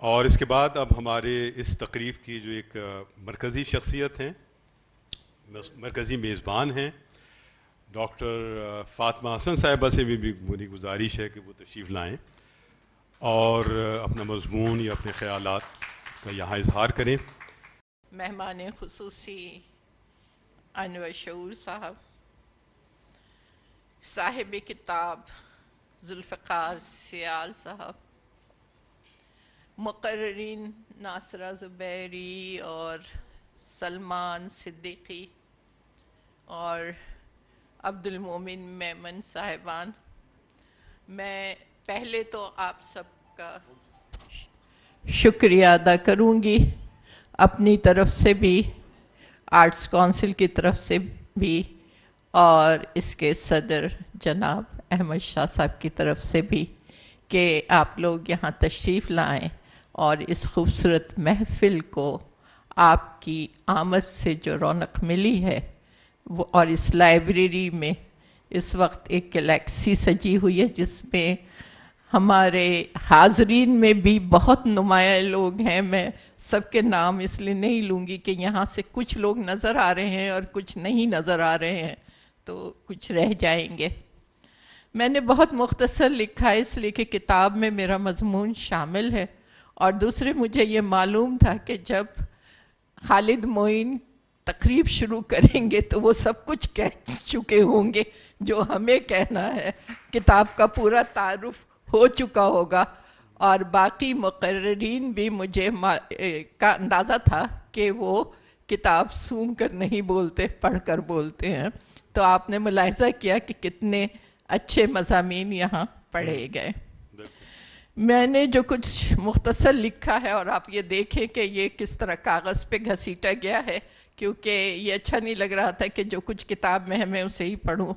اور اس کے بعد اب ہمارے اس تقریب کی جو ایک مرکزی شخصیت ہیں، مرکزی میزبان ہیں، ڈاکٹر فاطمہ حسن صاحبہ سے بھی میری گزارش ہے کہ وہ تشریف لائیں اور اپنا مضمون یا اپنے خیالات کا یہاں اظہار کریں۔ مہمان خصوصی انور شعور صاحب، صاحب کتاب ذوالفقار سیال صاحب، مقررین ناصرہ زبیری اور سلمان صدیقی اور عبد المومن میمن صاحبان، میں پہلے تو آپ سب کا شکریہ ادا کروں گی، اپنی طرف سے بھی، آرٹس کونسل کی طرف سے بھی، اور اس کے صدر جناب احمد شاہ صاحب کی طرف سے بھی، کہ آپ لوگ یہاں تشریف لائیں اور اس خوبصورت محفل کو آپ کی آمد سے جو رونق ملی ہے وہ، اور اس لائبریری میں اس وقت ایک گلیکسی سجی ہوئی ہے جس میں ہمارے حاضرین میں بھی بہت نمایاں لوگ ہیں۔ میں سب کے نام اس لیے نہیں لوں گی کہ یہاں سے کچھ لوگ نظر آ رہے ہیں اور کچھ نہیں نظر آ رہے ہیں تو کچھ رہ جائیں گے۔ میں نے بہت مختصر لکھا ہے اس لیے کہ کتاب میں میرا مضمون شامل ہے، اور دوسرے مجھے یہ معلوم تھا کہ جب خالد معین تقریب شروع کریں گے تو وہ سب کچھ کہہ چکے ہوں گے جو ہمیں کہنا ہے، کتاب کا پورا تعارف ہو چکا ہوگا، اور باقی مقررین بھی مجھے کا اندازہ تھا کہ وہ کتاب سون کر نہیں بولتے، پڑھ کر بولتے ہیں، تو آپ نے ملاحظہ کیا کہ کتنے اچھے مضامین یہاں پڑھے گئے۔ میں نے جو کچھ مختصر لکھا ہے، اور آپ یہ دیکھیں کہ یہ کس طرح کاغذ پہ گھسیٹا گیا ہے، کیونکہ یہ اچھا نہیں لگ رہا تھا کہ جو کچھ کتاب میں ہے میں اسے ہی پڑھوں،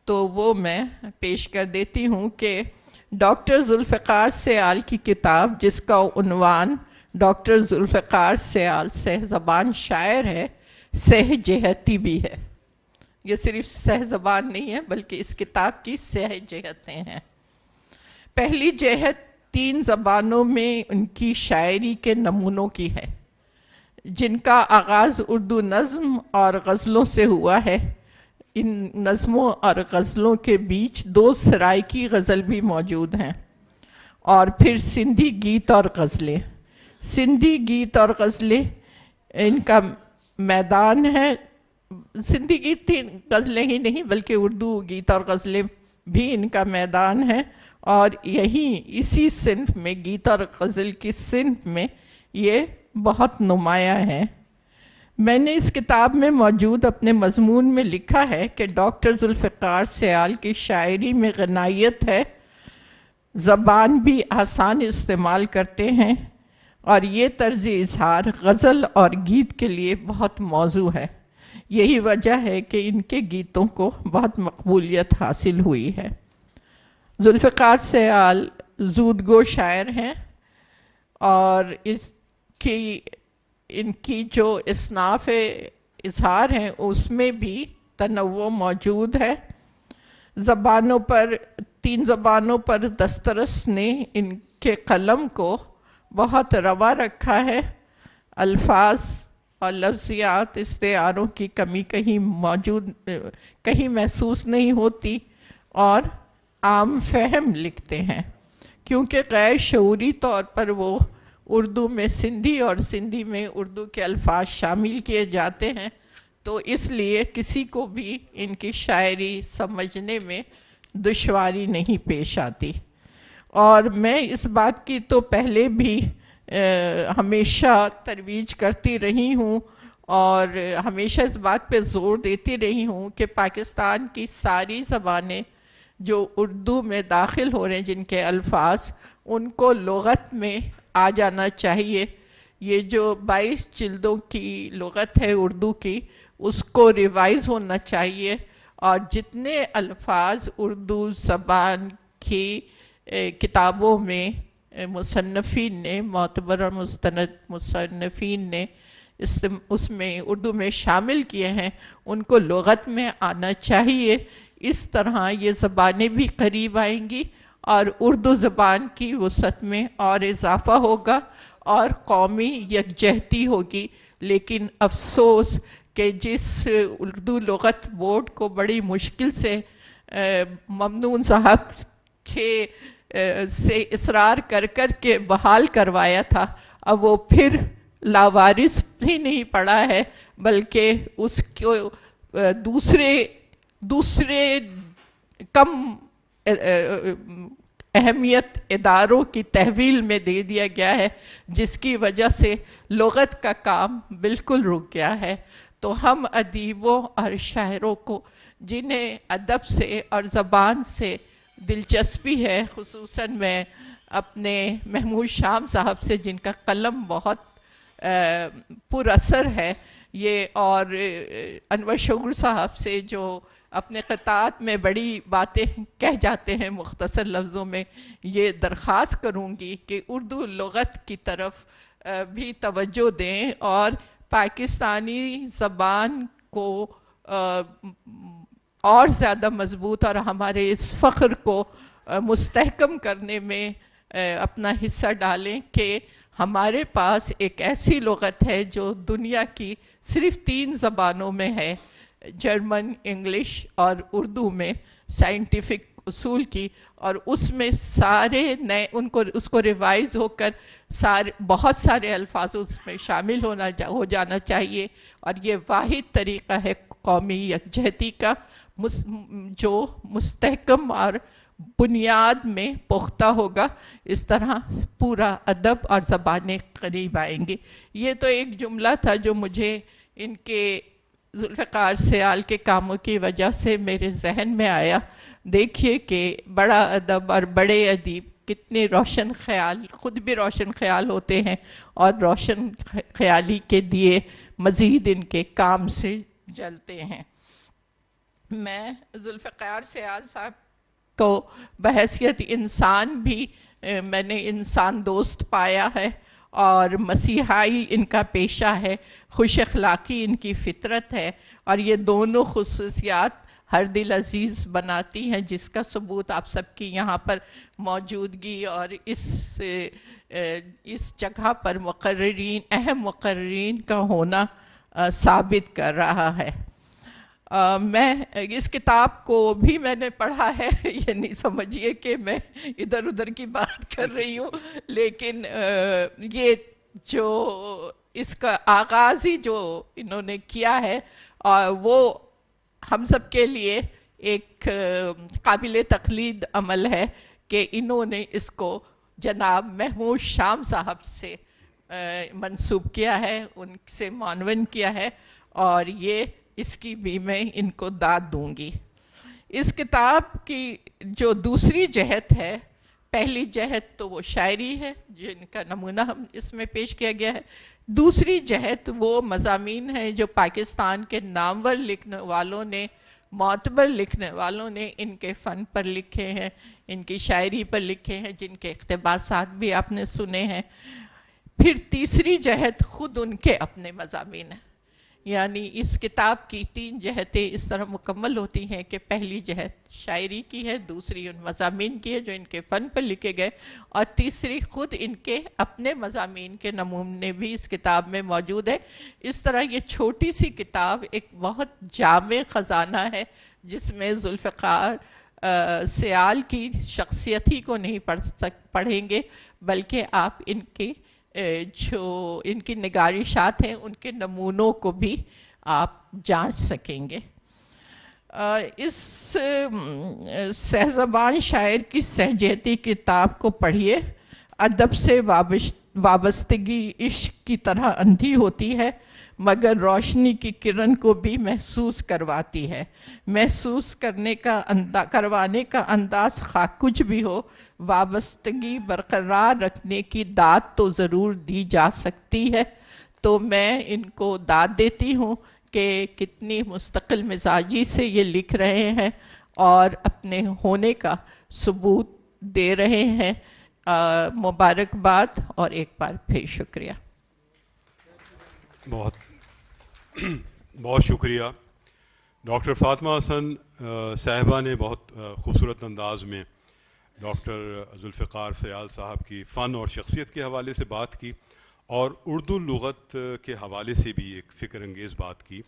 تو وہ میں پیش کر دیتی ہوں کہ ڈاکٹر ذوالفقار سیال کی کتاب، جس کا عنوان ڈاکٹر ذوالفقار سیال سہ زبان شاعر ہے، سہ جہتی بھی ہے۔ یہ صرف سہ زبان نہیں ہے بلکہ اس کتاب کی سہ جہتیں ہیں۔ پہلی جہت 3 زبانوں میں ان کی شاعری کے نمونوں کی ہے، جن کا آغاز اردو نظم اور غزلوں سے ہوا ہے۔ ان نظموں اور غزلوں کے بیچ 2 سرائکی غزل بھی موجود ہیں، اور پھر سندھی گیت اور غزلیں۔ سندھی گیت اور غزلیں ان کا میدان ہے، سندھی گیت غزلیں ہی نہیں بلکہ اردو گیت اور غزلیں بھی ان کا میدان ہے، اور یہی اسی صنف میں، گیت اور غزل کی صنف میں یہ بہت نمایاں ہے۔ میں نے اس کتاب میں موجود اپنے مضمون میں لکھا ہے کہ ڈاکٹر ذوالفقار سیال کی شاعری میں غنائیت ہے، زبان بھی آسان استعمال کرتے ہیں، اور یہ طرز اظہار غزل اور گیت کے لیے بہت موزوں ہے۔ یہی وجہ ہے کہ ان کے گیتوں کو بہت مقبولیت حاصل ہوئی ہے۔ ذوالفقار سیال زودگو شاعر ہیں، اور ان کی جو اصناف اظہار ہیں اس میں بھی تنوع موجود ہے۔ 3 زبانوں پر دسترس نے ان کے قلم کو بہت روا رکھا ہے۔ الفاظ اور لفظیات استعاروں کی کمی کہیں محسوس نہیں ہوتی، اور عام فہم لکھتے ہیں، کیونکہ غیر شعوری طور پر وہ اردو میں سندھی اور سندھی میں اردو کے الفاظ شامل کیے جاتے ہیں، تو اس لیے کسی کو بھی ان کی شاعری سمجھنے میں دشواری نہیں پیش آتی۔ اور میں اس بات کی تو پہلے بھی ہمیشہ ترویج کرتی رہی ہوں، اور ہمیشہ اس بات پہ زور دیتی رہی ہوں کہ پاکستان کی ساری زبانیں جو اردو میں داخل ہو رہے ہیں، جن کے الفاظ، ان کو لغت میں آ جانا چاہیے۔ یہ جو 22 جلدوں کی لغت ہے اردو کی، اس کو ریوائز ہونا چاہیے، اور جتنے الفاظ اردو زبان کی کتابوں میں مصنفین نے، معتبر اور مستند مصنفین نے اس میں اردو میں شامل کیے ہیں، ان کو لغت میں آنا چاہیے۔ اس طرح یہ زبانیں بھی قریب آئیں گی، اور اردو زبان کی وسعت میں اور اضافہ ہوگا اور قومی یکجہتی ہوگی. لیکن افسوس کہ جس اردو لغت بورڈ کو بڑی مشکل سے ممنون صاحب کے سے اصرار کر کے بحال کروایا تھا، اب وہ پھر لاوارث بھی نہیں پڑا ہے، بلکہ اس کو دوسرے کم اہمیت اداروں کی تحویل میں دے دیا گیا ہے، جس کی وجہ سے لغت کا کام بالکل رک گیا ہے. تو ہم ادیبوں اور شاعروں کو جنہیں ادب سے اور زبان سے دلچسپی ہے، خصوصاً میں اپنے محمود شام صاحب سے جن کا قلم بہت پر اثر ہے یہ، اور انور شوگر صاحب سے جو اپنے قطعات میں بڑی باتیں کہہ جاتے ہیں مختصر لفظوں میں، یہ درخواست کروں گی کہ اردو لغت کی طرف بھی توجہ دیں اور پاکستانی زبان کو اور زیادہ مضبوط اور ہمارے اس فخر کو مستحکم کرنے میں اپنا حصہ ڈالیں کہ ہمارے پاس ایک ایسی لغت ہے جو دنیا کی صرف 3 زبانوں میں ہے، جرمن، انگلش اور اردو میں سائنٹیفک اصول کی، اور اس میں سارے نئے اس کو ریوائز ہو کر بہت سارے الفاظ اس میں شامل ہو جانا چاہیے. اور یہ واحد طریقہ ہے قومی یکجہتی کا جو مستحکم اور بنیاد میں پختہ ہوگا. اس طرح پورا ادب اور زبانیں قریب آئیں گی. یہ تو ایک جملہ تھا جو مجھے ان کے ذوالفقار سیال کے کاموں کی وجہ سے میرے ذہن میں آیا. دیکھیے کہ بڑا ادب اور بڑے ادیب کتنے روشن خیال، خود بھی روشن خیال ہوتے ہیں، اور روشن خیالی کے دیے مزید ان کے کام سے جلتے ہیں. میں ذوالفقار سیال صاحب کو بحیثیت انسان بھی میں نے انسان دوست پایا ہے، اور مسیحائی ان کا پیشہ ہے، خوش اخلاقی ان کی فطرت ہے، اور یہ دونوں خصوصیات ہر دل عزیز بناتی ہیں، جس کا ثبوت آپ سب کی یہاں پر موجودگی اور اس جگہ پر اہم مقررین کا ہونا ثابت کر رہا ہے. میں اس کتاب کو بھی میں نے پڑھا ہے، یہ نہیں سمجھیے کہ میں ادھر ادھر کی بات کر رہی ہوں، لیکن یہ جو اس کا آغاز ہی جو انہوں نے کیا ہے وہ ہم سب کے لیے ایک قابل تقلید عمل ہے کہ انہوں نے اس کو جناب محمود شام صاحب سے منسوب کیا ہے، ان سے معنون کیا ہے، اور یہ اس کی بھی میں ان کو داد دوں گی. اس کتاب کی جو دوسری جہت ہے، پہلی جہت تو وہ شاعری ہے جن کا نمونہ ہم اس میں پیش کیا گیا ہے، دوسری جہت وہ مضامین ہیں جو پاکستان کے نامور لکھنے والوں نے، معتبر لکھنے والوں نے ان کے فن پر لکھے ہیں، ان کی شاعری پر لکھے ہیں، جن کے اقتباسات بھی آپ نے سنے ہیں. پھر تیسری جہت خود ان کے اپنے مضامین ہیں. یعنی اس کتاب کی 3 جہتیں اس طرح مکمل ہوتی ہیں کہ پہلی جہت شاعری کی ہے، دوسری ان مضامین کی ہے جو ان کے فن پر لکھے گئے، اور تیسری خود ان کے اپنے مضامین کے نمونے بھی اس کتاب میں موجود ہے. اس طرح یہ چھوٹی سی کتاب ایک بہت جامع خزانہ ہے، جس میں ذوالفقار سیال کی شخصیت ہی کو نہیں پڑھیں گے، بلکہ آپ ان کی جو ان کی نگارشات ہیں ان کے نمونوں کو بھی آپ جانچ سکیں گے. اس سہزبان شاعر کی سہجیتی کتاب کو پڑھیے. ادب سے وابستگی عشق کی طرح اندھی ہوتی ہے، مگر روشنی کی کرن کو بھی محسوس کرواتی ہے. محسوس کروانے کا انداز خواہ کچھ بھی ہو، وابستگی برقرار رکھنے کی داد تو ضرور دی جا سکتی ہے. تو میں ان کو داد دیتی ہوں کہ کتنی مستقل مزاجی سے یہ لکھ رہے ہیں اور اپنے ہونے کا ثبوت دے رہے ہیں. مبارکباد اور ایک بار پھر شکریہ. بہت شکریہ. ڈاکٹر فاطمہ حسن صاحبہ نے بہت خوبصورت انداز میں ڈاکٹر ذوالفقار سیال صاحب کی فن اور شخصیت کے حوالے سے بات کی، اور اردو لغت کے حوالے سے بھی ایک فکر انگیز بات کی،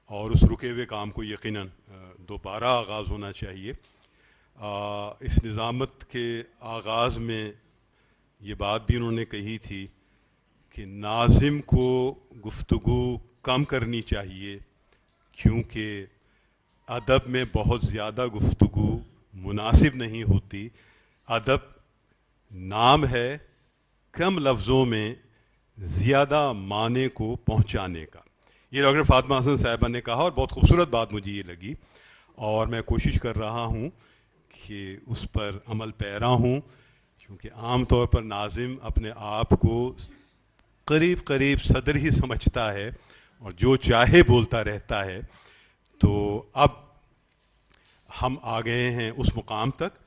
اور اس رکے ہوئے کام کو یقیناً دوبارہ آغاز ہونا چاہیے۔ اس نظامت کے آغاز میں یہ بات بھی انہوں نے کہی تھی کہ ناظم کو گفتگو کم کرنی چاہیے، کیونکہ ادب میں بہت زیادہ گفتگو مناسب نہیں ہوتی۔ ادب نام ہے کم لفظوں میں زیادہ معنی کو پہنچانے کا۔ یہ ڈاکٹر فاطمہ حسن صاحبہ نے کہا، اور بہت خوبصورت بات مجھے یہ لگی، اور میں کوشش کر رہا ہوں کہ اس پر عمل پیرا ہوں، کیونکہ عام طور پر ناظم اپنے آپ کو قریب قریب صدر ہی سمجھتا ہے اور جو چاہے بولتا رہتا ہے۔ تو اب ہم آ گئے ہیں اس مقام تک